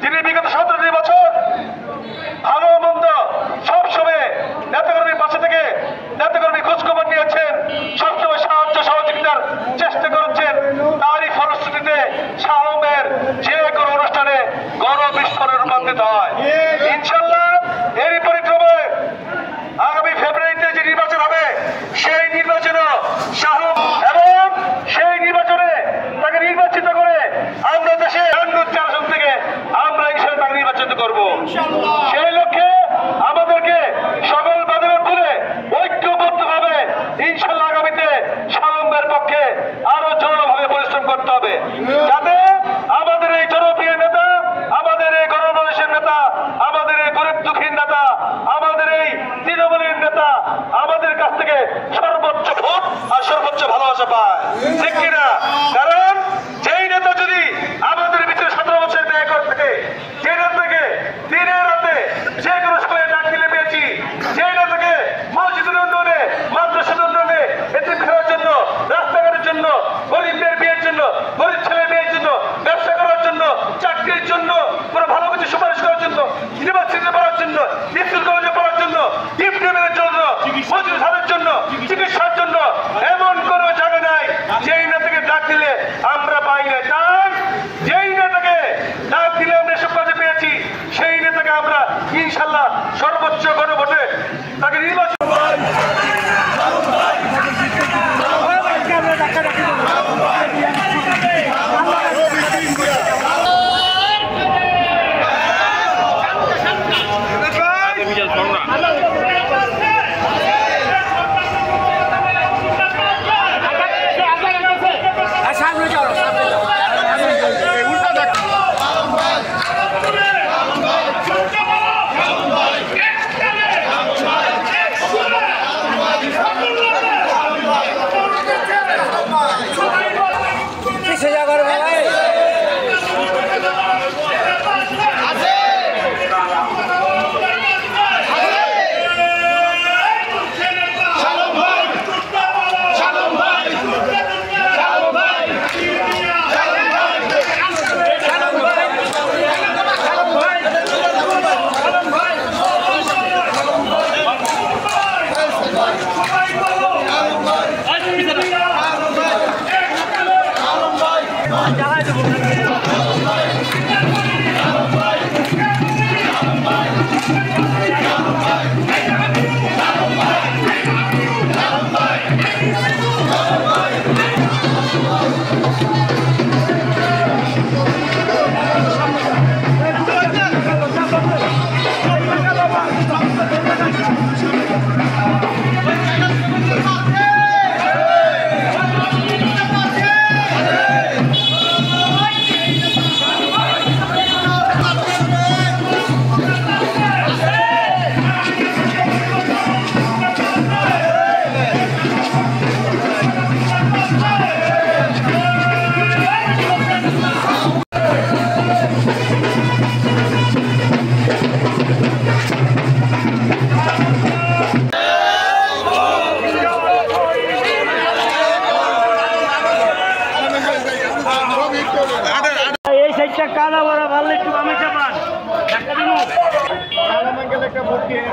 যিনি বিগত 17 বছর ভালো মন্দ সবসময় নেতাকর্মীর পাশে থেকে নেতাকর্মীর খোঁজখবর নিয়েছেন, সবসময় সাহায্য সহযোগিতার চেষ্টা করেছেন। তারই ফলশ্রুতিতে শাহ আলমের যে কোনো অনুষ্ঠানে গণবিস্ফোরণে রূপান্তরিত হয়। ইনশাআল্লাহ এরই পরিক্রমায় আগামী ফেব্রুয়ারিতে যে নির্বাচন হবে সেই নির্বাচনও শাহ এবং সেই নির্বাচনে তাকে নির্বাচিত করে আমরা দেশে 4 আসন থেকে আমরা ইনশাআল্লাহ তাকে নির্বাচিত করব। সেই লক্ষ্যে আমাদেরকে সকল বাধা তুলে ঐক্যবদ্ধভাবে ইনশাআল্লাহ আগামীতে শাহ আলমের পক্ষে আরো জোরালোভাবে পরিশ্রম করতে হবে, যাতে আমাদের এই জনপ্রিয় নেতা, আমাদের এই গণমানুষের নেতা, আমাদের এই গরিব দুঃখীর নেতা, আমাদের এই তৃণমূলের নেতা আমাদের কাছ থেকে সর্বোচ্চ ভোট আর সর্বোচ্চ ভালোবাসা পায়, ঠিক কিনা? কারণ যেই নেতা যদি আমাদের ভিতরে 17 বছর ব্যয় করে থাকে, যে নেতাকে দিনে রাতে যে কোনো সময় ডাক দিলে পেয়েছি, যে নেতাকে মসজিদের উন্নয়নে, মাদ্রাসার উন্নয়নে, এতিমখানার জন্য, রাস্তাঘাটের জন্য, গরিবদের বিয়ের জন্য, গরিব ছেলে মেয়ের জন্য, ব্যবসা করার জন্য, চাকরির জন্য, কোনো ভালো কিছু সুপারিশ করার জন্য, ইউনিভার্সিটিতে পড়ার জন্য, স্কুল কলেজে পড়ার জন্য, ডিপ্লোমের জন্য, মজুরি ধারের জন্য, চিকিৎসার জন্য এমন কোনো জায়গা নাই যেই নেতাকে ডাক দিলে আমরা পাই না। তাই যেই নেতাকে ডাক দিলে আমরা এসব কাজে পেয়েছি, সেই নেতাকে আমরা ইনশাআল্লাহ সর্বোচ্চ গণভোটে তাকে নির্বাচন কাদা বড় ভালো একটু আমি চাপান একটা দিন কাদা মাঙ্গেল একটা ভোট দিয়ে